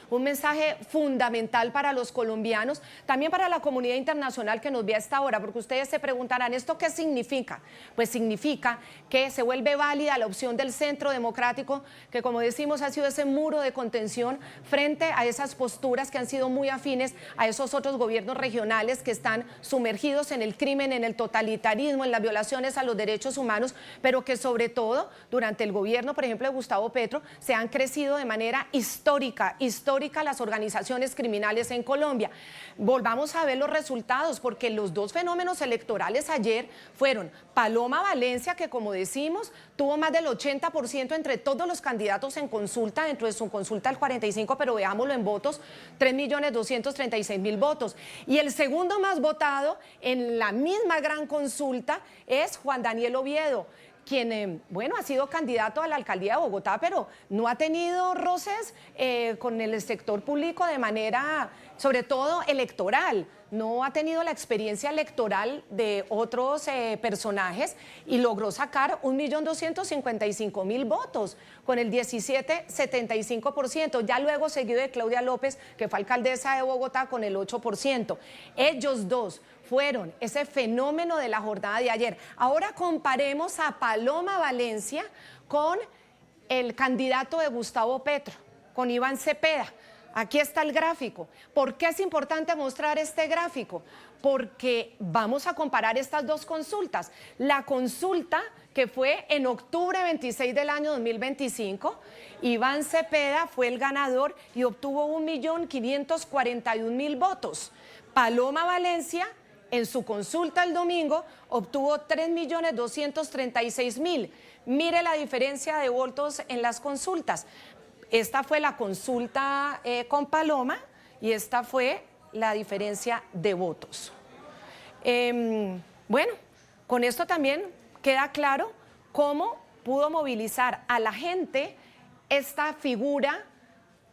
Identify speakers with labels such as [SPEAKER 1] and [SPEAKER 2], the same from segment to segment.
[SPEAKER 1] un mensaje fundamental para los colombianos, también para la comunidad internacional que nos ve a esta hora, porque ustedes se preguntarán, ¿esto qué significa? Pues significa que se vuelve válida la opción del Centro Democrático, que como decimos ha sido ese muro de contención frente a esas posturas que han sido muy afines a esos otros gobiernos regionales que están sumergidos en el crimen, en el totalitarismo, en las violaciones a los derechos humanos, pero que sobre todo durante el gobierno, por ejemplo, de Gustavo Petro, se han crecido de manera histórica las organizaciones criminales en Colombia. Volvamos a ver los resultados, porque los dos fenómenos electorales ayer fueron Paloma Valencia, que como decimos, tuvo más del 80% entre todos los candidatos en consulta, dentro de su consulta el 45%, pero veámoslo en votos, 3.236.000 votos. Y el segundo más votado en la misma gran consulta es Juan Daniel Oviedo, quien, bueno, ha sido candidato a la alcaldía de Bogotá, pero no ha tenido roces con el sector público de manera, sobre todo, electoral. No ha tenido la experiencia electoral de otros personajes y logró sacar 1.255.000 votos con el 17,75%. Ya luego seguido de Claudia López, que fue alcaldesa de Bogotá, con el 8%. Ellos dos fueron ese fenómeno de la jornada de ayer. Ahora comparemos a Paloma Valencia con el candidato de Gustavo Petro, con Iván Cepeda. Aquí está el gráfico. ¿Por qué es importante mostrar este gráfico? Porque vamos a comparar estas dos consultas. La consulta que fue en octubre 26 del año 2025, Iván Cepeda fue el ganador y obtuvo 1.541.000 votos. Paloma Valencia, en su consulta el domingo, obtuvo 3.236.000. Mire la diferencia de votos en las consultas. Esta fue la consulta con Paloma y esta fue la diferencia de votos. Bueno, con esto también queda claro cómo pudo movilizar a la gente esta figura,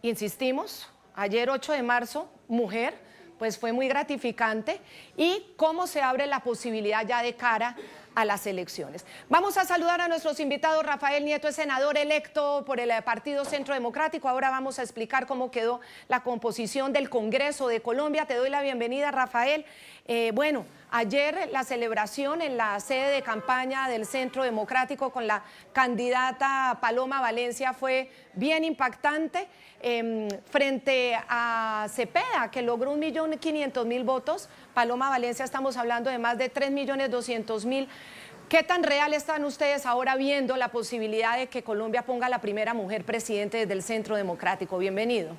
[SPEAKER 1] insistimos, ayer 8 de marzo, mujer, pues fue muy gratificante, y cómo se abre la posibilidad ya de cara a las elecciones. Vamos a saludar a nuestros invitados. Rafael Nieto es senador electo por el Partido Centro Democrático. Ahora vamos a explicar cómo quedó la composición del Congreso de Colombia. Te doy la bienvenida, Rafael. Bueno, ayer la celebración en la sede de campaña del Centro Democrático con la candidata Paloma Valencia fue bien impactante frente a Cepeda, que logró 1.500.000 votos. Paloma Valencia, estamos hablando de más de 3.200.000. ¿Qué tan real están ustedes ahora viendo la posibilidad de que Colombia ponga a la primera mujer presidente desde el Centro Democrático? Bienvenido.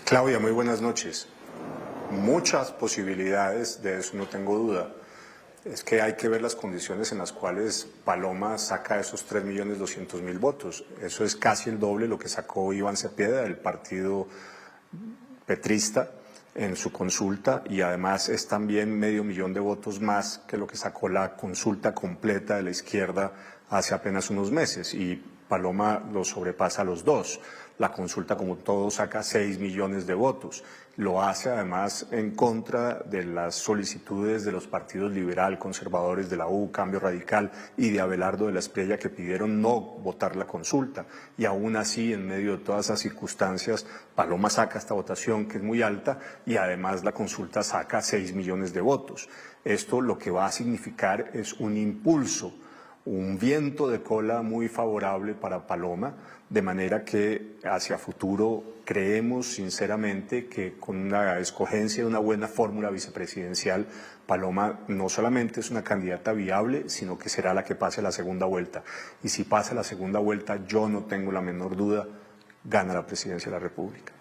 [SPEAKER 2] Claudia, muy buenas noches. Muchas posibilidades, de eso no tengo duda. Es que hay que ver las condiciones en las cuales Paloma saca esos 3.200.000 votos. Eso es casi el doble lo que sacó Iván Cepeda del partido petrista en su consulta, y además es también 500.000 de votos más que lo que sacó la consulta completa de la izquierda hace apenas unos meses, y Paloma lo sobrepasa a los dos. La consulta como todo saca 6 millones de votos. Lo hace además en contra de las solicitudes de los partidos liberal, conservadores de la U, Cambio Radical y de Abelardo de la Espriella, que pidieron no votar la consulta. Y aún así, en medio de todas esas circunstancias, Paloma saca esta votación que es muy alta, y además la consulta saca 6 millones de votos. Esto lo que va a significar es un impulso, un viento de cola muy favorable para Paloma, de manera que hacia futuro creemos sinceramente que con una escogencia de una buena fórmula vicepresidencial, Paloma no solamente es una candidata viable, sino que será la que pase la segunda vuelta. Y si pasa la segunda vuelta, yo no tengo la menor duda, gana la presidencia de la República.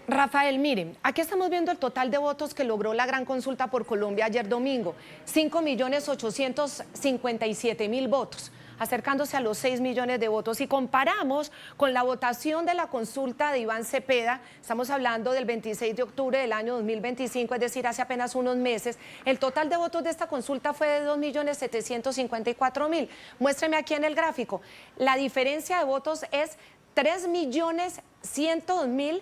[SPEAKER 1] Rafael, miren, aquí estamos viendo el total de votos que logró la gran consulta por Colombia ayer domingo, 5.857.000 votos, acercándose a los 6 millones de votos. Y comparamos con la votación de la consulta de Iván Cepeda, estamos hablando del 26 de octubre del año 2025, es decir, hace apenas unos meses, el total de votos de esta consulta fue de 2.754.000. Muéstreme aquí en el gráfico, la diferencia de votos es 3.102.000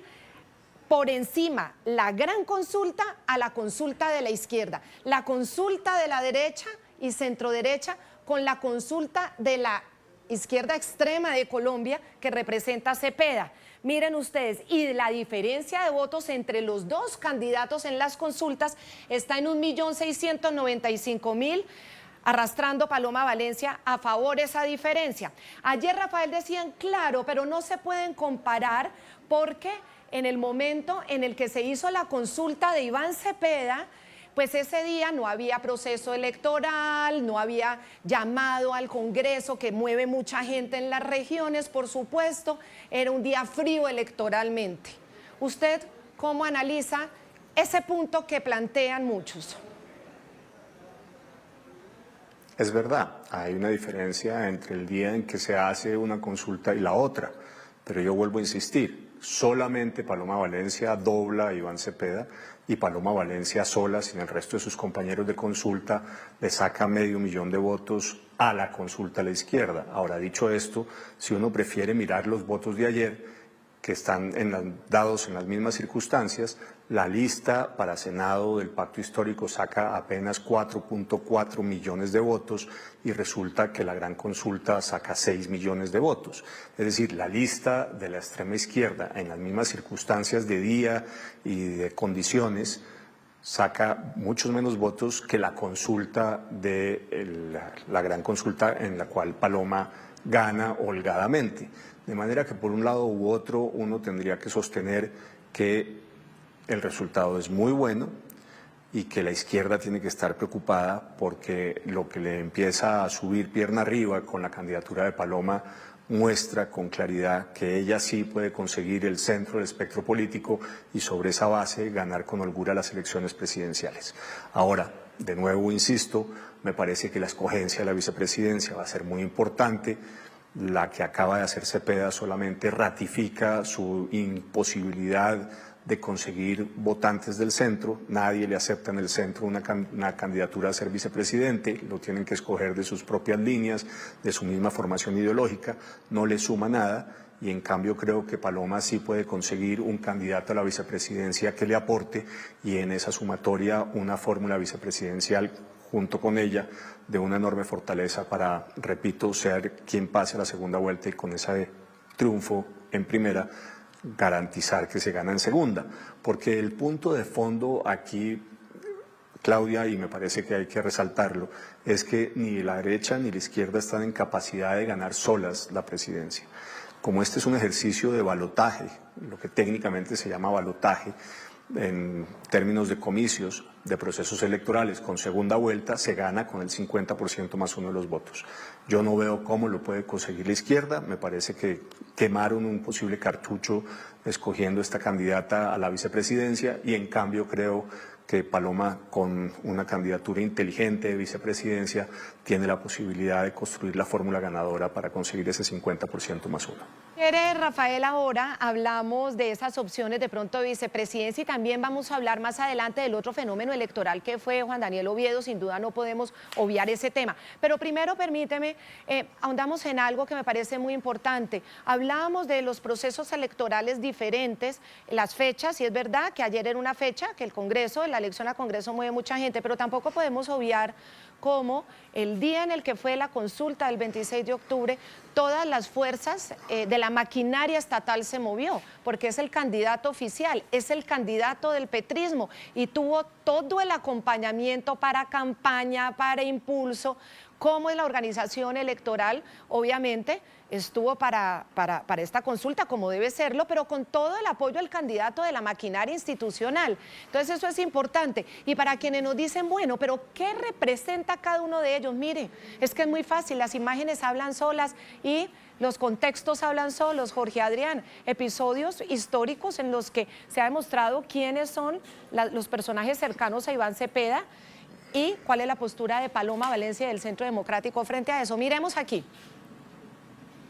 [SPEAKER 1] por encima la gran consulta a la consulta de la izquierda, la consulta de la derecha y centroderecha con la consulta de la izquierda extrema de Colombia, que representa a Cepeda. Miren ustedes, y la diferencia de votos entre los dos candidatos en las consultas está en 1.695.000, arrastrando Paloma Valencia a favor esa diferencia. Ayer, Rafael, decían, claro, pero no se pueden comparar porque en el momento en el que se hizo la consulta de Iván Cepeda, pues ese día no había proceso electoral, no había llamado al Congreso que mueve mucha gente en las regiones, por supuesto, era un día frío electoralmente. ¿Usted cómo analiza ese punto que plantean muchos?
[SPEAKER 2] Es verdad, hay una diferencia entre el día en que se hace una consulta y la otra, pero yo vuelvo a insistir, solamente Paloma Valencia dobla a Iván Cepeda y Paloma Valencia sola, sin el resto de sus compañeros de consulta, le saca 500.000 de votos a la consulta a la izquierda. Ahora, dicho esto, si uno prefiere mirar los votos de ayer, que están dados en las mismas circunstancias, la lista para Senado del Pacto Histórico saca apenas 4.4 millones de votos y resulta que la gran consulta saca 6 millones de votos. Es decir, la lista de la extrema izquierda en las mismas circunstancias de día y de condiciones saca muchos menos votos que la consulta de la gran consulta en la cual Paloma gana holgadamente. De manera que por un lado u otro uno tendría que sostener que el resultado es muy bueno y que la izquierda tiene que estar preocupada porque lo que le empieza a subir pierna arriba con la candidatura de Paloma muestra con claridad que ella sí puede conseguir el centro del espectro político y sobre esa base ganar con holgura las elecciones presidenciales. Ahora, de nuevo insisto, me parece que la escogencia de la vicepresidencia va a ser muy importante. La que acaba de hacer Cepeda solamente ratifica su imposibilidad de conseguir votantes del centro. Nadie le acepta en el centro una candidatura a ser vicepresidente, lo tienen que escoger de sus propias líneas, de su misma formación ideológica, no le suma nada y en cambio creo que Paloma sí puede conseguir un candidato a la vicepresidencia que le aporte y en esa sumatoria una fórmula vicepresidencial junto con ella, de una enorme fortaleza para, repito, ser quien pase a la segunda vuelta y con ese triunfo en primera, garantizar que se gana en segunda. Porque el punto de fondo aquí, Claudia, y me parece que hay que resaltarlo, es que ni la derecha ni la izquierda están en capacidad de ganar solas la presidencia. Como este es un ejercicio de balotaje, lo que técnicamente se llama balotaje, en términos de comicios, de procesos electorales, con segunda vuelta se gana con el 50% más uno de los votos. Yo no veo cómo lo puede conseguir la izquierda, me parece que quemaron un posible cartucho escogiendo esta candidata a la vicepresidencia y en cambio creo que Paloma, con una candidatura inteligente de vicepresidencia, tiene la posibilidad de construir la fórmula ganadora para conseguir ese 50% más uno.
[SPEAKER 1] Rafael, ahora hablamos de esas opciones de pronto de vicepresidencia y también vamos a hablar más adelante del otro fenómeno electoral que fue Juan Daniel Oviedo. Sin duda no podemos obviar ese tema. Pero primero permíteme, ahondamos en algo que me parece muy importante. Hablábamos de los procesos electorales diferentes, las fechas, y es verdad que ayer era una fecha que el Congreso, la elección al Congreso mueve mucha gente, pero tampoco podemos obviar cómo el día en el que fue la consulta del 26 de octubre, todas las fuerzas de la maquinaria estatal se movió, porque es el candidato oficial, es el candidato del petrismo y tuvo todo el acompañamiento para campaña, para impulso. ¿Cómo es la organización electoral? Obviamente estuvo para esta consulta, como debe serlo, pero con todo el apoyo del candidato de la maquinaria institucional. Entonces eso es importante. Y para quienes nos dicen, bueno, pero ¿qué representa cada uno de ellos? Mire, es que es muy fácil, las imágenes hablan solas y los contextos hablan solos, Jorge Adrián, episodios históricos en los que se ha demostrado quiénes son los personajes cercanos a Iván Cepeda y cuál es la postura de Paloma Valencia del Centro Democrático frente a eso. Miremos aquí.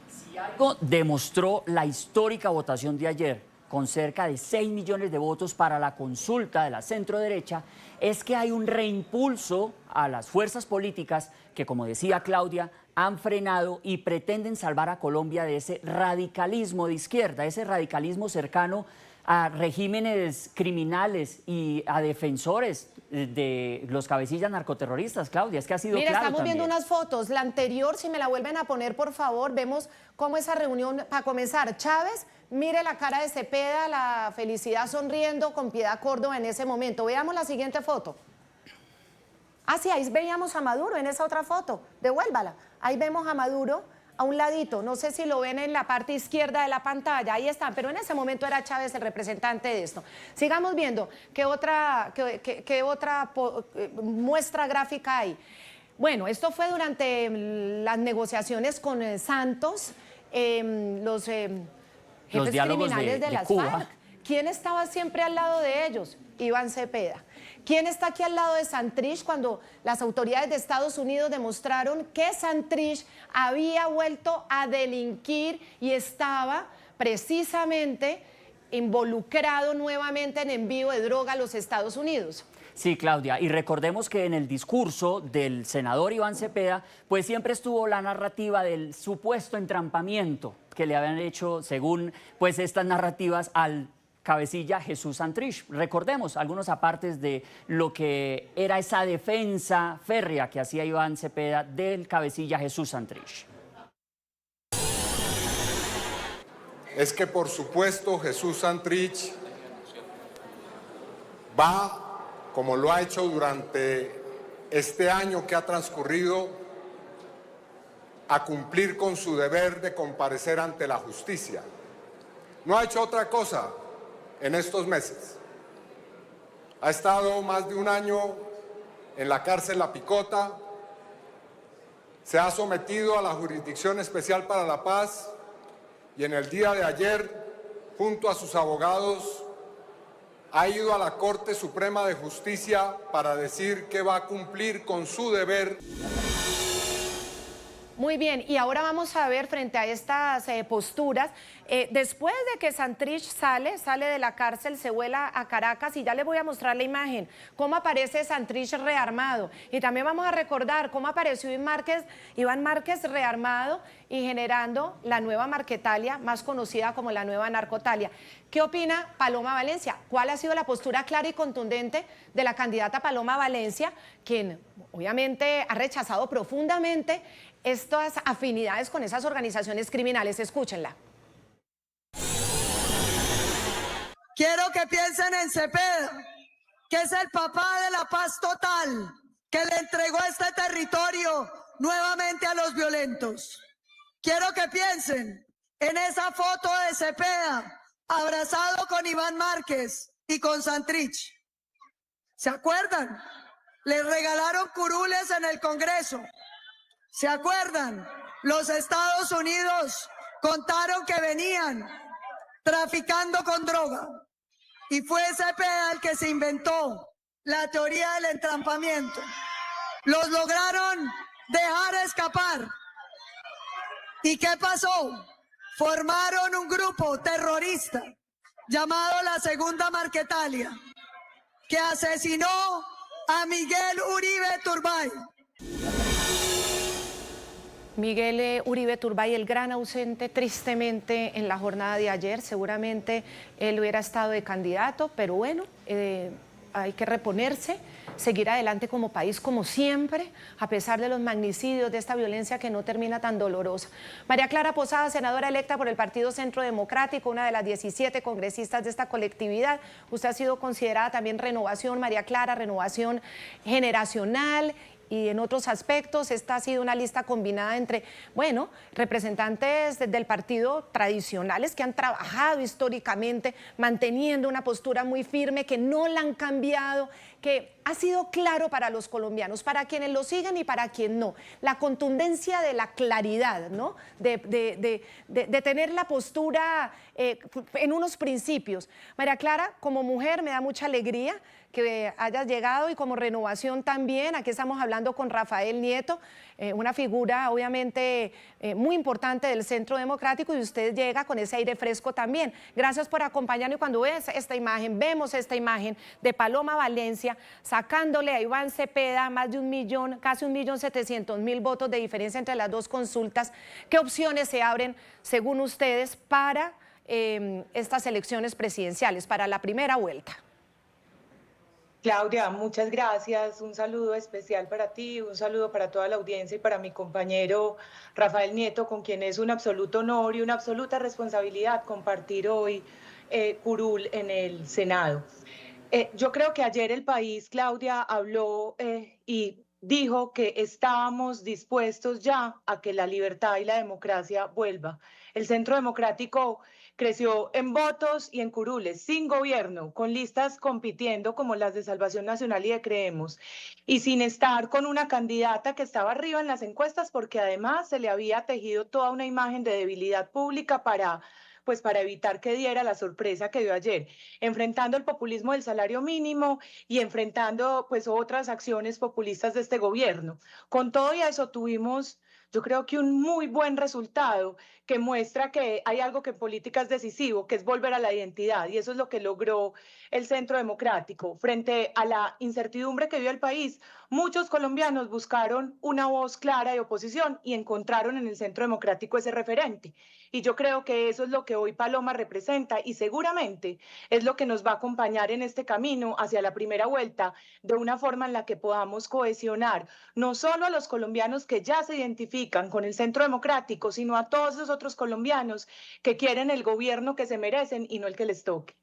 [SPEAKER 3] Si algo demostró la histórica votación de ayer, con cerca de 6 millones de votos para la consulta de la centroderecha, es que hay un reimpulso a las fuerzas políticas que, como decía Claudia, han frenado y pretenden salvar a Colombia de ese radicalismo de izquierda, ese radicalismo cercano a regímenes criminales y a defensores de los cabecillas narcoterroristas, Claudia, es que ha sido
[SPEAKER 1] Mira,
[SPEAKER 3] claro
[SPEAKER 1] estamos viendo
[SPEAKER 3] también.
[SPEAKER 1] unas fotos, la anterior, si me la vuelven a poner, por favor, vemos cómo esa reunión, para comenzar, Chávez, mire la cara de Cepeda, la felicidad sonriendo con Piedad Córdoba en ese momento. Veamos la siguiente foto. Ah, sí, ahí veíamos a Maduro en esa otra foto, devuélvala. Ahí vemos a Maduro a un ladito, no sé si lo ven en la parte izquierda de la pantalla, ahí están, pero en ese momento era Chávez el representante de esto. Sigamos viendo qué otra muestra gráfica hay. Bueno, esto fue durante las negociaciones con Santos, los jefes
[SPEAKER 3] diálogos
[SPEAKER 1] criminales de
[SPEAKER 3] de
[SPEAKER 1] las
[SPEAKER 3] Cuba.
[SPEAKER 1] FARC. ¿Quién estaba siempre al lado de ellos? Iván Cepeda. ¿Quién está aquí al lado de Santrich cuando las autoridades de Estados Unidos demostraron que Santrich había vuelto a delinquir y estaba precisamente involucrado nuevamente en envío de droga a los Estados Unidos?
[SPEAKER 3] Sí, Claudia, y recordemos que en el discurso del senador Iván Cepeda, pues siempre estuvo la narrativa del supuesto entrampamiento que le habían hecho, según pues estas narrativas, al cabecilla Jesús Santrich. Recordemos algunos apartes de lo que era esa defensa férrea que hacía Iván Cepeda del cabecilla Jesús Santrich.
[SPEAKER 4] Es que por supuesto Jesús Santrich va, como lo ha hecho durante este año que ha transcurrido, a cumplir con su deber de comparecer ante la justicia. No ha hecho otra cosa en estos meses. Ha estado más de un año en la cárcel La Picota, se ha sometido a la Jurisdicción Especial para la Paz y en el día de ayer, junto a sus abogados, ha ido a la Corte Suprema de Justicia para decir que va a cumplir con su deber.
[SPEAKER 1] Muy bien, y ahora vamos a ver frente a estas posturas, después de que Santrich sale de la cárcel, se vuela a Caracas y ya les voy a mostrar la imagen, cómo aparece Santrich rearmado. Y también vamos a recordar cómo apareció Iván Márquez rearmado y generando la nueva Marquetalia, más conocida como la nueva Narcotalia. ¿Qué opina Paloma Valencia? ¿Cuál ha sido la postura clara y contundente de la candidata Paloma Valencia, quien obviamente ha rechazado profundamente estas afinidades con esas organizaciones criminales? Escúchenla.
[SPEAKER 5] Quiero que piensen en Cepeda, que es el papá de la paz total, que le entregó este territorio nuevamente a los violentos. Quiero que piensen en esa foto de Cepeda abrazado con Iván Márquez y con Santrich. ¿Se acuerdan? Les regalaron curules en el Congreso. ¿Se acuerdan? Los Estados Unidos contaron que venían traficando con droga. Y fue Cepeda el que se inventó la teoría del entrampamiento. Los lograron dejar escapar. ¿Y qué pasó? Formaron un grupo terrorista llamado la Segunda Marquetalia, que asesinó a Miguel Uribe Turbay.
[SPEAKER 1] Miguel Uribe Turbay, el gran ausente tristemente en la jornada de ayer. Seguramente él hubiera estado de candidato, pero bueno, hay que reponerse, seguir adelante como país, como siempre, a pesar de los magnicidios, de esta violencia que no termina tan dolorosa. María Clara Posada, senadora electa por el Partido Centro Democrático, una de las 17 congresistas de esta colectividad. Usted ha sido considerada también renovación, María Clara, renovación generacional, y en otros aspectos. Esta ha sido una lista combinada entre, bueno, representantes del partido tradicionales que han trabajado históricamente, manteniendo una postura muy firme, que no la han cambiado, que ha sido claro para los colombianos, para quienes lo siguen y para quien no. La contundencia de la claridad, ¿no? De tener la postura en unos principios. María Clara, como mujer me da mucha alegría que hayas llegado, y como renovación también. Aquí estamos hablando con Rafael Nieto, una figura obviamente muy importante del Centro Democrático, y usted llega con ese aire fresco también. Gracias por acompañarnos. Y cuando vemos esta imagen de Paloma Valencia sacándole a Iván Cepeda más de 1 millón, casi 1.700.000 votos de diferencia entre las dos consultas, ¿qué opciones se abren según ustedes para estas elecciones presidenciales para la primera vuelta?
[SPEAKER 6] Claudia, muchas gracias. Un saludo especial para ti, un saludo para toda la audiencia y para mi compañero Rafael Nieto, con quien es un absoluto honor y una absoluta responsabilidad compartir hoy curul en el Senado. Yo creo que ayer el país, Claudia, habló y dijo que estábamos dispuestos ya a que la libertad y la democracia vuelva. El Centro Democrático creció en votos y en curules, sin gobierno, con listas compitiendo como las de Salvación Nacional y de Creemos, y sin estar con una candidata que estaba arriba en las encuestas porque además se le había tejido toda una imagen de debilidad pública para evitar que diera la sorpresa que dio ayer, enfrentando el populismo del salario mínimo y enfrentando pues otras acciones populistas de este gobierno. Con todo y eso tuvimos, yo creo que un muy buen resultado que muestra que hay algo que en política es decisivo, que es volver a la identidad, y eso es lo que logró el Centro Democrático. Frente a la incertidumbre que vive el país, muchos colombianos buscaron una voz clara de oposición y encontraron en el Centro Democrático ese referente. Y yo creo que eso es lo que hoy Paloma representa y seguramente es lo que nos va a acompañar en este camino hacia la primera vuelta de una forma en la que podamos cohesionar no solo a los colombianos que ya se identifican con el Centro Democrático, sino a todos los otros colombianos que quieren el gobierno que se merecen y no el que les toque.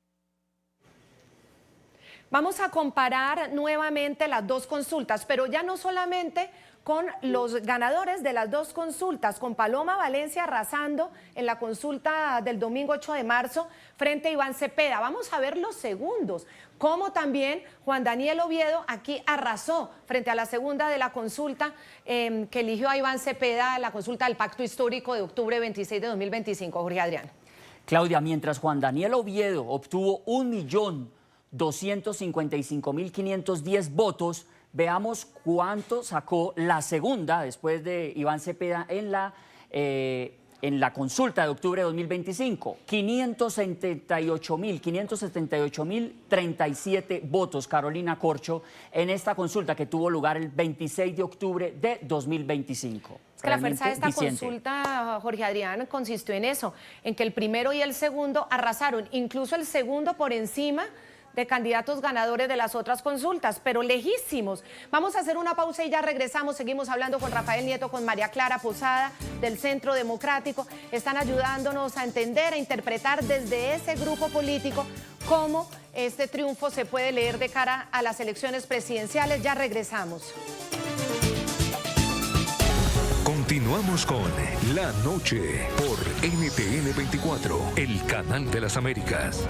[SPEAKER 1] Vamos a comparar nuevamente las dos consultas, pero ya no solamente con los ganadores de las dos consultas, con Paloma Valencia arrasando en la consulta del domingo 8 de marzo frente a Iván Cepeda. Vamos a ver los segundos, como también Juan Daniel Oviedo aquí arrasó frente a la segunda de la consulta que eligió a Iván Cepeda, la consulta del Pacto Histórico de octubre 26 de 2025. Jorge Adrián.
[SPEAKER 3] Claudia, mientras Juan Daniel Oviedo obtuvo 1.255.510 votos, veamos cuánto sacó la segunda después de Iván Cepeda en la consulta de octubre de 2025. 578.037 votos, Carolina Corcho, en esta consulta que tuvo lugar el 26 de octubre de 2025.
[SPEAKER 1] Es que la fuerza de esta consulta, Jorge Adrián, consistió en eso, en que el primero y el segundo arrasaron, incluso el segundo por encima de candidatos ganadores de las otras consultas, pero lejísimos. Vamos a hacer una pausa y ya regresamos. Seguimos hablando con Rafael Nieto, con María Clara Posada del Centro Democrático. Están ayudándonos a entender, a interpretar desde ese grupo político cómo este triunfo se puede leer de cara a las elecciones presidenciales. Ya regresamos.
[SPEAKER 7] Continuamos con La Noche por NTN 24, el canal de las Américas.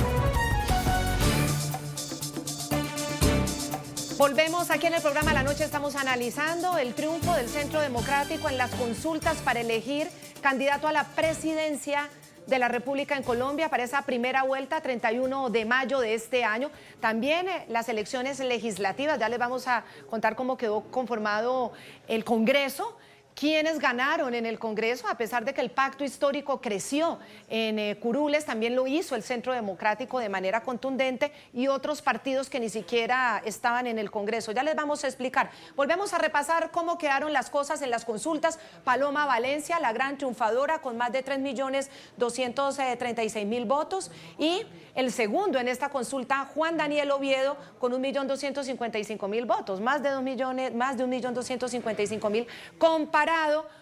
[SPEAKER 1] Volvemos aquí en el programa La Noche. Estamos analizando el triunfo del Centro Democrático en las consultas para elegir candidato a la presidencia de la República en Colombia para esa primera vuelta, 31 de mayo de este año. También las elecciones legislativas, ya les vamos a contar cómo quedó conformado el Congreso. ¿Quiénes ganaron en el Congreso? A pesar de que el pacto histórico creció en curules, también lo hizo el Centro Democrático de manera contundente y otros partidos que ni siquiera estaban en el Congreso. Ya les vamos a explicar. Volvemos a repasar cómo quedaron las cosas en las consultas. Paloma Valencia, la gran triunfadora, con más de 3.236.000 votos. Y el segundo en esta consulta, Juan Daniel Oviedo, con 1.255.000 votos, más de 1.255.000, comparado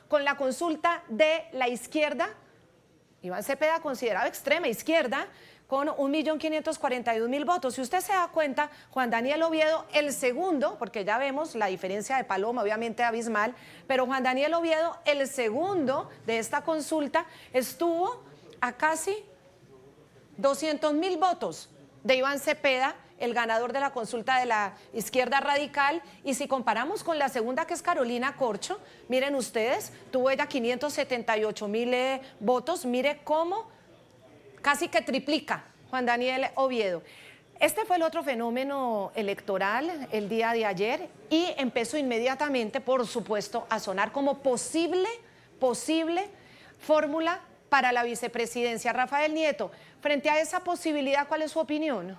[SPEAKER 1] con la consulta de la izquierda, Iván Cepeda, considerado extrema izquierda, con 1.542.000 votos. Si usted se da cuenta, Juan Daniel Oviedo, el segundo, porque ya vemos la diferencia de Paloma, obviamente abismal, pero Juan Daniel Oviedo, el segundo de esta consulta, estuvo a casi 200.000 votos de Iván Cepeda, el ganador de la consulta de la izquierda radical. Y si comparamos con la segunda, que es Carolina Corcho, miren ustedes, tuvo ella 578.000 votos. Mire cómo casi que triplica Juan Daniel Oviedo. Este fue el otro fenómeno electoral el día de ayer y empezó inmediatamente, por supuesto, a sonar como posible fórmula para la vicepresidencia. Rafael Nieto, frente a esa posibilidad, ¿cuál es su opinión?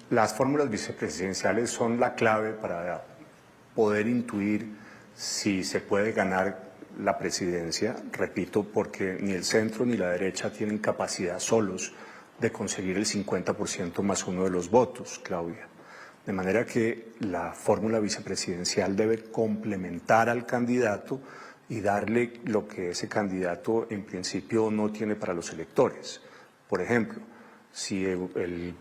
[SPEAKER 2] Las fórmulas vicepresidenciales son la clave para poder intuir si se puede ganar la presidencia, repito, porque ni el centro ni la derecha tienen capacidad solos de conseguir el 50% más uno de los votos, Claudia. De manera que la fórmula vicepresidencial debe complementar al candidato y darle lo que ese candidato en principio no tiene para los electores. Por ejemplo, si el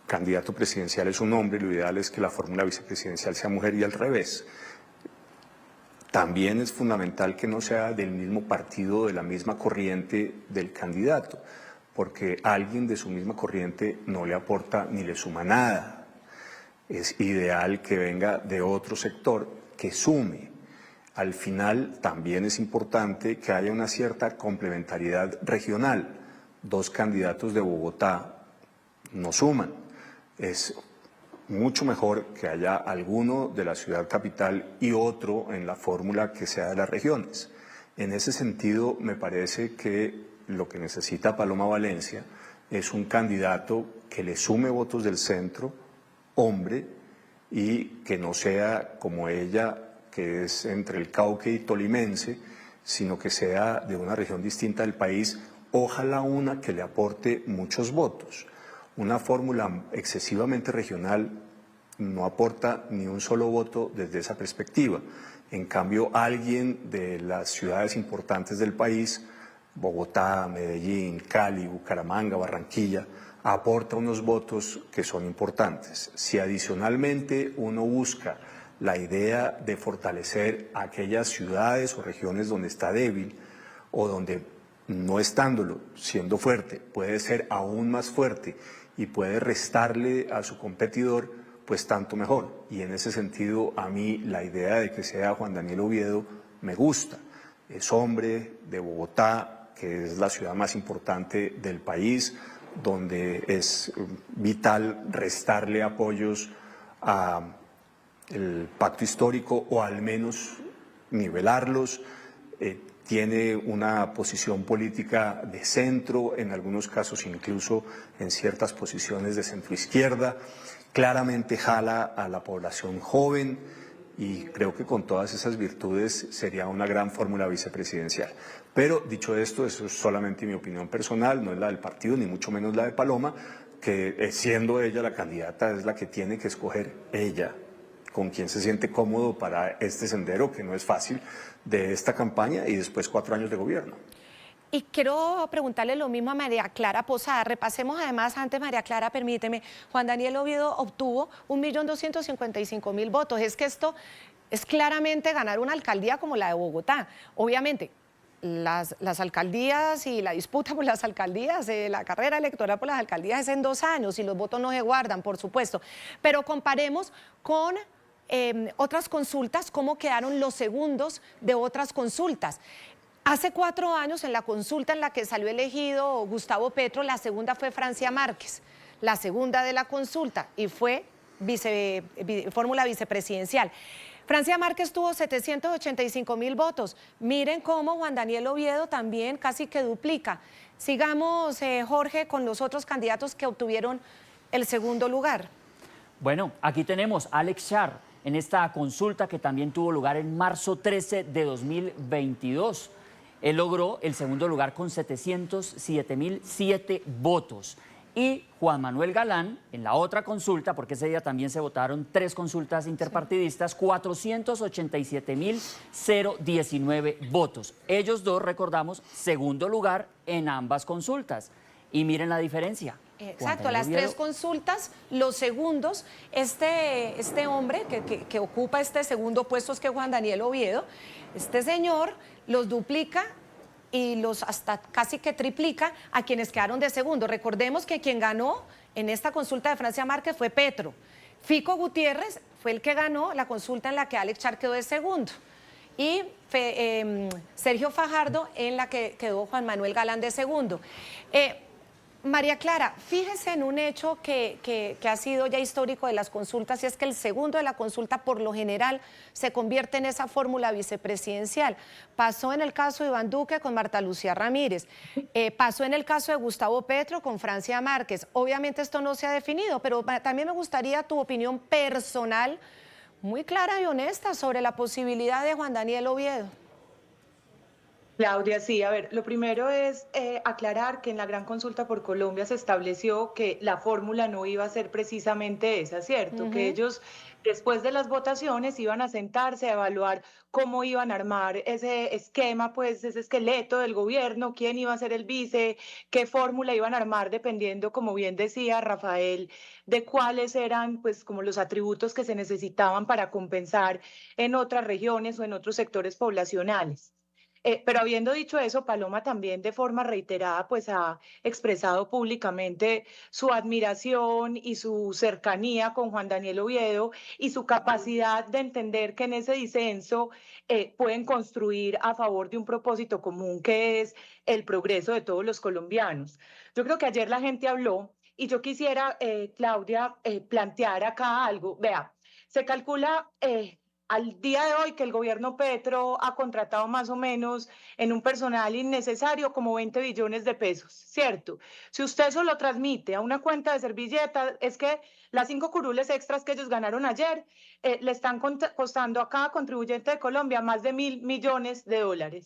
[SPEAKER 2] candidato presidencial es un hombre, lo ideal es que la fórmula vicepresidencial sea mujer y al revés. También es fundamental que no sea del mismo partido, de la misma corriente del candidato, porque alguien de su misma corriente no le aporta ni le suma nada. Es ideal que venga de otro sector que sume. Al final también es importante que haya una cierta complementariedad regional. Dos candidatos de Bogotá no suman. Es mucho mejor que haya alguno de la ciudad capital y otro en la fórmula que sea de las regiones. En ese sentido, me parece que lo que necesita Paloma Valencia es un candidato que le sume votos del centro, hombre, y que no sea como ella, que es entre el Cauca y tolimense, sino que sea de una región distinta del país, ojalá una que le aporte muchos votos. Una fórmula excesivamente regional no aporta ni un solo voto desde esa perspectiva. En cambio, alguien de las ciudades importantes del país, Bogotá, Medellín, Cali, Bucaramanga, Barranquilla, aporta unos votos que son importantes. Si adicionalmente uno busca la idea de fortalecer aquellas ciudades o regiones donde está débil o donde no estándolo, siendo fuerte, puede ser aún más fuerte y puede restarle a su competidor, pues tanto mejor. Y en ese sentido, a mí la idea de que sea Juan Daniel Oviedo me gusta. Es hombre de Bogotá, que es la ciudad más importante del país, donde es vital restarle apoyos al pacto histórico o al menos nivelarlos. Tiene una posición política de centro, en algunos casos incluso en ciertas posiciones de centroizquierda, claramente jala a la población joven y creo que con todas esas virtudes sería una gran fórmula vicepresidencial. Pero dicho esto, eso es solamente mi opinión personal, no es la del partido ni mucho menos la de Paloma, que siendo ella la candidata es la que tiene que escoger ella con quien se siente cómodo para este sendero, que no es fácil, de esta campaña y después 4 años de gobierno.
[SPEAKER 1] Y quiero preguntarle lo mismo a María Clara Posada. Repasemos además, antes María Clara, permíteme, Juan Daniel Oviedo obtuvo 1.255.000 votos. Es que esto es claramente ganar una alcaldía como la de Bogotá. Obviamente, las alcaldías y la disputa por las alcaldías, la carrera electoral por las alcaldías es en 2 años y los votos no se guardan, por supuesto. Pero comparemos con otras consultas, cómo quedaron los segundos de otras consultas. Hace 4 años, en la consulta en la que salió elegido Gustavo Petro, la segunda fue Francia Márquez, la segunda de la consulta, y fue fórmula vicepresidencial. Francia Márquez tuvo 785.000 votos. Miren cómo Juan Daniel Oviedo también casi que duplica. Sigamos, Jorge, con los otros candidatos que obtuvieron el segundo lugar.
[SPEAKER 3] Bueno, aquí tenemos a Alex Char en esta consulta que también tuvo lugar en marzo 13 de 2022. Él logró el segundo lugar con 707.007 votos. Y Juan Manuel Galán, en la otra consulta, porque ese día también se votaron 3 consultas interpartidistas, 487.019 votos. Ellos dos, recordamos, segundo lugar en ambas consultas. Y miren la diferencia.
[SPEAKER 1] Exacto, las 3 consultas, los segundos, este hombre que ocupa este segundo puesto es que Juan Daniel Oviedo, este señor los duplica y los hasta casi que triplica a quienes quedaron de segundo. Recordemos que quien ganó en esta consulta de Francia Márquez fue Petro. Fico Gutiérrez fue el que ganó la consulta en la que Alex Char quedó de segundo. Y Sergio Fajardo en la que quedó Juan Manuel Galán de segundo. María Clara, fíjese en un hecho que ha sido ya histórico de las consultas, y es que el segundo de la consulta por lo general se convierte en esa fórmula vicepresidencial. Pasó en el caso de Iván Duque con Marta Lucía Ramírez, pasó en el caso de Gustavo Petro con Francia Márquez. Obviamente esto no se ha definido, pero también me gustaría tu opinión personal, muy clara y honesta, sobre la posibilidad de Juan Daniel Oviedo.
[SPEAKER 6] Claudia, sí, a ver, lo primero es aclarar que en la gran consulta por Colombia se estableció que la fórmula no iba a ser precisamente esa, ¿cierto? Que
[SPEAKER 1] Ujú.
[SPEAKER 6] ellos, después de las votaciones, iban a sentarse a evaluar cómo iban a armar ese esquema, pues ese esqueleto del gobierno, quién iba a ser el vice, qué fórmula iban a armar, dependiendo, como bien decía Rafael, de cuáles eran, pues, como los atributos que se necesitaban para compensar en otras regiones o en otros sectores poblacionales. Pero habiendo dicho eso, Paloma también de forma reiterada pues ha expresado públicamente su admiración y su cercanía con Juan Daniel Oviedo y su capacidad de entender que en ese disenso pueden construir a favor de un propósito común que es el progreso de todos los colombianos. Yo creo que ayer la gente habló y yo quisiera, Claudia, plantear acá algo. Vea, se calcula al día de hoy que el gobierno Petro ha contratado más o menos en un personal innecesario como 20 billones de pesos, ¿cierto? Si usted eso lo transmite a una cuenta de servilleta, es que las 5 curules extras que ellos ganaron ayer le están costando a cada contribuyente de Colombia más de $1.000 millones,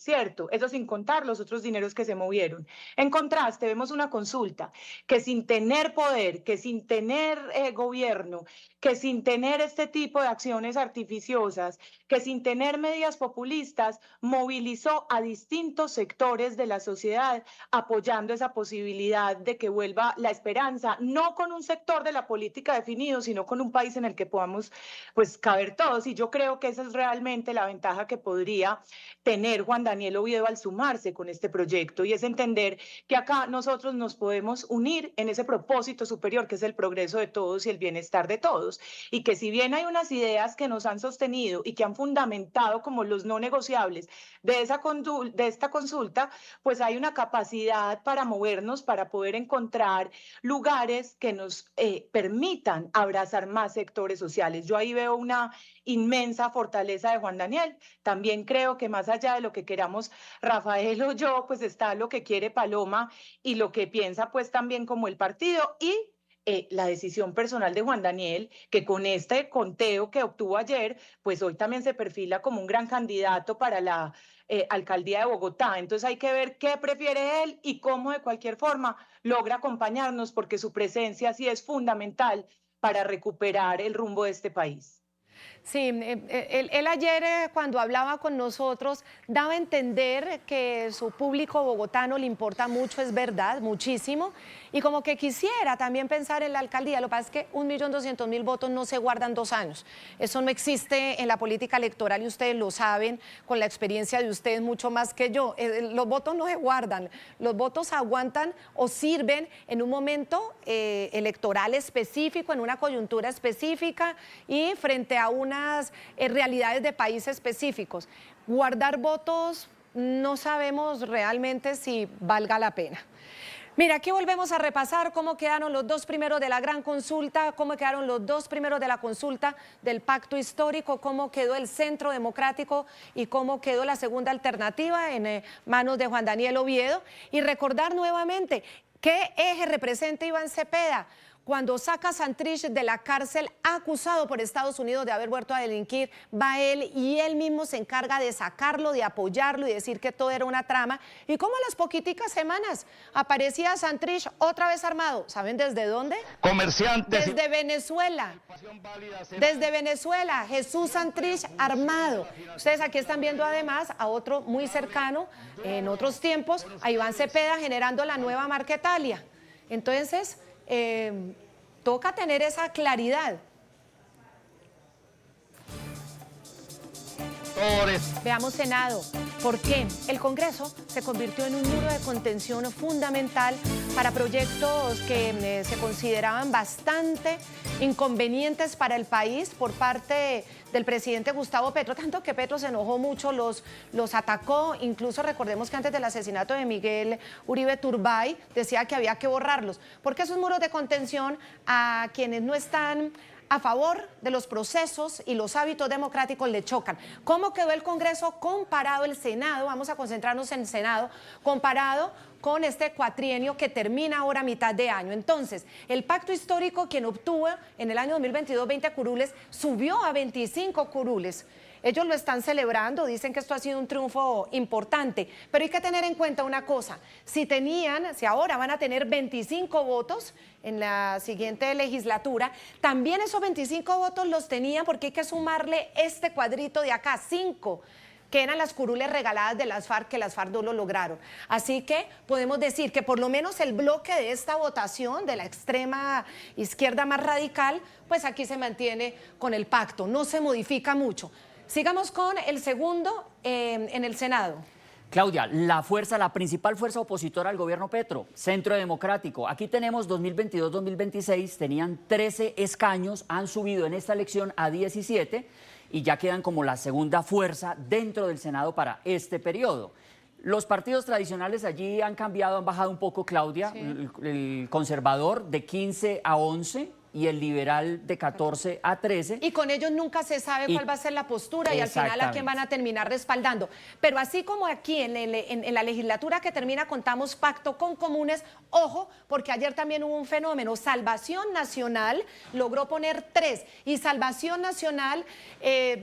[SPEAKER 6] ¿cierto? Eso sin contar los otros dineros que se movieron. En contraste, vemos una consulta que sin tener poder, que sin tener gobierno, que sin tener este tipo de acciones artificiosas, que sin tener medidas populistas, movilizó a distintos sectores de la sociedad apoyando esa posibilidad de que vuelva la esperanza, no con un sector de la política definido, sino con un país en el que podamos pues caber todos. Y yo creo que esa es realmente la ventaja que podría tener Juan Daniel Oviedo al sumarse con este proyecto, y es entender que acá nosotros nos podemos unir en ese propósito superior que es el progreso de todos y el bienestar de todos, y que si bien hay unas ideas que nos han sostenido y que han fundamentado como los no negociables de esta consulta, pues hay una capacidad para movernos, para poder encontrar lugares que nos permitan abrazar más sectores sociales. Yo ahí veo una inmensa fortaleza de Juan Daniel. También creo que más allá de lo que queramos Rafael o yo, pues está lo que quiere Paloma y lo que piensa pues también como el partido, y la decisión personal de Juan Daniel, que con este conteo que obtuvo ayer, pues hoy también se perfila como un gran candidato para la alcaldía de Bogotá. Entonces hay que ver qué prefiere él y cómo de cualquier forma logra acompañarnos, porque su presencia sí es fundamental para recuperar el rumbo de este país.
[SPEAKER 1] Sí, él ayer cuando hablaba con nosotros daba a entender que su público bogotano le importa mucho, es verdad, muchísimo, y como que quisiera también pensar en la alcaldía. Lo que pasa es que 1.200.000 votos no se guardan 2 años. Eso no existe en la política electoral y ustedes lo saben con la experiencia de ustedes mucho más que yo. Los votos no se guardan, los votos aguantan o sirven en un momento electoral específico, en una coyuntura específica y frente a unas realidades de países específicos. Guardar votos no sabemos realmente si valga la pena. Mira, aquí volvemos a repasar cómo quedaron los 2 primeros de la gran consulta, cómo quedaron los 2 primeros de la consulta del pacto histórico, cómo quedó el Centro Democrático y cómo quedó la segunda alternativa en manos de Juan Daniel Oviedo. Y recordar nuevamente qué eje representa Iván Cepeda cuando saca a Santrich de la cárcel acusado por Estados Unidos de haber vuelto a delinquir. Va él y él mismo se encarga de sacarlo, de apoyarlo y decir que todo era una trama. Y como a las poquiticas semanas aparecía Santrich otra vez armado. ¿Saben desde dónde?
[SPEAKER 8] Comerciantes.
[SPEAKER 1] Desde Venezuela. Desde Venezuela, Jesús Santrich armado. Ustedes aquí están viendo además a otro muy cercano en otros tiempos, a Iván Cepeda generando la nueva Marquetalia. Entonces, toca tener esa claridad. Veamos Senado. ¿Por qué? El Congreso se convirtió en un muro de contención fundamental para proyectos que se consideraban bastante inconvenientes para el país por parte del presidente Gustavo Petro, tanto que Petro se enojó mucho, los atacó. Incluso recordemos que antes del asesinato de Miguel Uribe Turbay decía que había que borrarlos, porque esos muros de contención a quienes no están a favor de los procesos y los hábitos democráticos le chocan. ¿Cómo quedó el Congreso comparado el Senado? Vamos a concentrarnos en el Senado, comparado con este cuatrienio que termina ahora a mitad de año. Entonces, el pacto histórico, quien obtuvo en el año 2022 20 curules, subió a 25 curules. Ellos lo están celebrando, dicen que esto ha sido un triunfo importante, pero hay que tener en cuenta una cosa, si ahora van a tener 25 votos en la siguiente legislatura, también esos 25 votos los tenían porque hay que sumarle este cuadrito de acá, 5, que eran las curules regaladas de las FARC, que las FARC no lo lograron. Así que podemos decir que por lo menos el bloque de esta votación de la extrema izquierda más radical, pues aquí se mantiene con el pacto, no se modifica mucho. Sigamos con el segundo en el Senado.
[SPEAKER 3] Claudia, la principal fuerza opositora al gobierno Petro, Centro Democrático. Aquí tenemos 2022-2026, tenían 13 escaños, han subido en esta elección a 17 y ya quedan como la segunda fuerza dentro del Senado para este periodo. Los partidos tradicionales allí han cambiado, han bajado un poco, Claudia, sí. El conservador de 15 a 11 y el liberal de 14 a 13.
[SPEAKER 1] Y con ellos nunca se sabe cuál va a ser la postura y al final a quién van a terminar respaldando. Pero así como aquí en la legislatura que termina contamos pacto con comunes, ojo, porque ayer también hubo un fenómeno. Salvación Nacional logró poner 3 y Salvación Nacional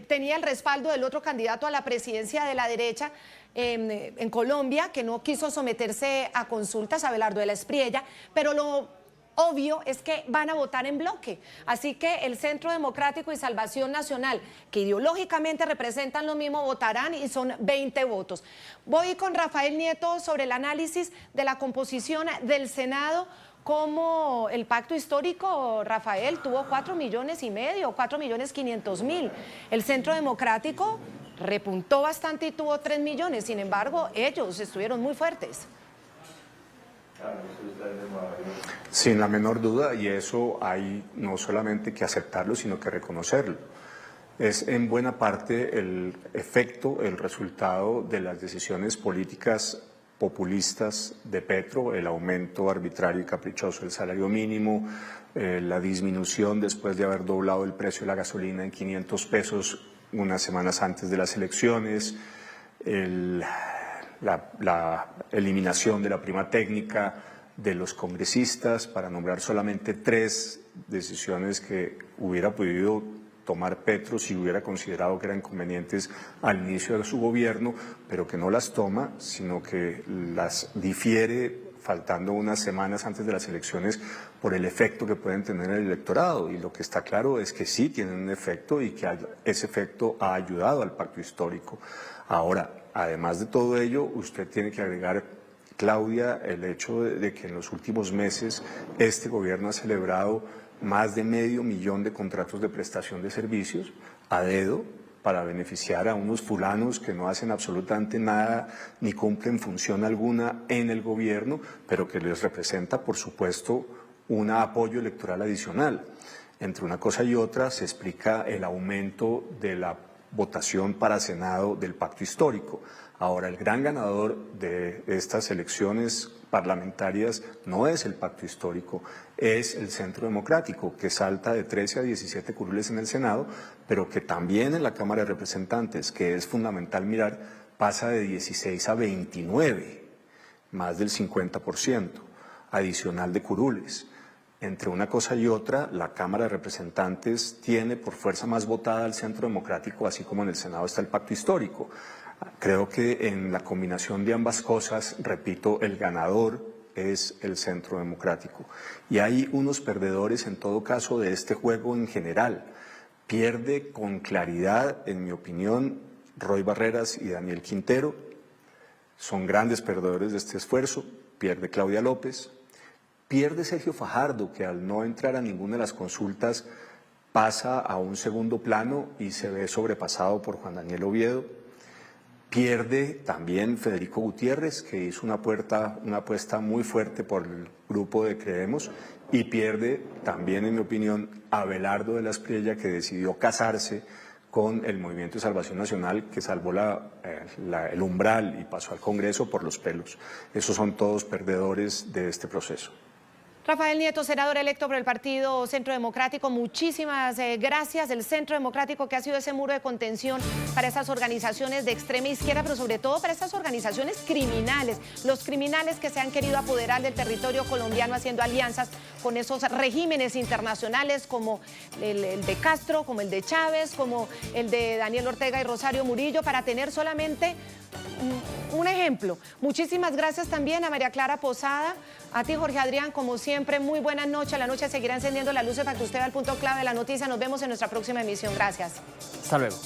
[SPEAKER 1] tenía el respaldo del otro candidato a la presidencia de la derecha, en Colombia, que no quiso someterse a consultas, Abelardo de la Espriella, pero lo obvio es que van a votar en bloque. Así que el Centro Democrático y Salvación Nacional, que ideológicamente representan lo mismo, votarán y son 20 votos. Voy con Rafael Nieto sobre el análisis de la composición del Senado. Como el pacto histórico, Rafael, tuvo 4,5 millones, 4,500,000. El Centro Democrático repuntó bastante y tuvo 3 millones, sin embargo, ellos estuvieron muy fuertes.
[SPEAKER 2] Sin la menor duda, y eso hay no solamente que aceptarlo, sino que reconocerlo. Es en buena parte el efecto, el resultado de las decisiones políticas populistas de Petro, el aumento arbitrario y caprichoso del salario mínimo, la disminución después de haber doblado el precio de la gasolina en 500 pesos unas semanas antes de las elecciones, la eliminación de la prima técnica de los congresistas, para nombrar solamente 3 decisiones que hubiera podido tomar Petro si hubiera considerado que eran convenientes al inicio de su gobierno, pero que no las toma, sino que las difiere faltando unas semanas antes de las elecciones por el efecto que pueden tener en el electorado. Y lo que está claro es que sí tienen un efecto y que ese efecto ha ayudado al pacto histórico. Ahora, además de todo ello, usted tiene que agregar, Claudia, el hecho de que en los últimos meses este gobierno ha celebrado más de 500,000 de contratos de prestación de servicios a dedo para beneficiar a unos fulanos que no hacen absolutamente nada ni cumplen función alguna en el gobierno, pero que les representa, por supuesto, un apoyo electoral adicional. Entre una cosa y otra se explica el aumento de la votación para Senado del pacto histórico. Ahora, el gran ganador de estas elecciones parlamentarias no es el pacto histórico, es el Centro Democrático, que salta de 13 a 17 curules en el Senado, pero que también en la Cámara de Representantes, que es fundamental mirar, pasa de 16 a 29, más del 50% adicional de curules. Entre una cosa y otra, la Cámara de Representantes tiene por fuerza más votada al Centro Democrático, así como en el Senado está el pacto histórico. Creo que en la combinación de ambas cosas, repito, el ganador es el Centro Democrático. Y hay unos perdedores en todo caso de este juego en general. Pierde con claridad, en mi opinión, Roy Barreras y Daniel Quintero. Son grandes perdedores de este esfuerzo. Pierde Claudia López. Pierde Sergio Fajardo, que al no entrar a ninguna de las consultas pasa a un segundo plano y se ve sobrepasado por Juan Daniel Oviedo. Pierde también Federico Gutiérrez, que hizo una apuesta muy fuerte por el grupo de Creemos, y pierde también, en mi opinión, Abelardo de la Espriella, que decidió casarse con el Movimiento de Salvación Nacional, que salvó el umbral y pasó al Congreso por los pelos. Esos son todos perdedores de este proceso.
[SPEAKER 1] Rafael Nieto, senador electo por el Partido Centro Democrático, muchísimas gracias. El Centro Democrático, que ha sido ese muro de contención para esas organizaciones de extrema izquierda, pero sobre todo para esas organizaciones criminales, los criminales que se han querido apoderar del territorio colombiano haciendo alianzas con esos regímenes internacionales como el de Castro, como el de Chávez, como el de Daniel Ortega y Rosario Murillo, para tener solamente un ejemplo. Muchísimas gracias también a María Clara Posada, a ti, Jorge Adrián, como siempre, muy buenas noches. La noche seguirá encendiendo las luces para que usted vea el punto clave de la noticia. Nos vemos en nuestra próxima emisión. Gracias.
[SPEAKER 3] Hasta luego.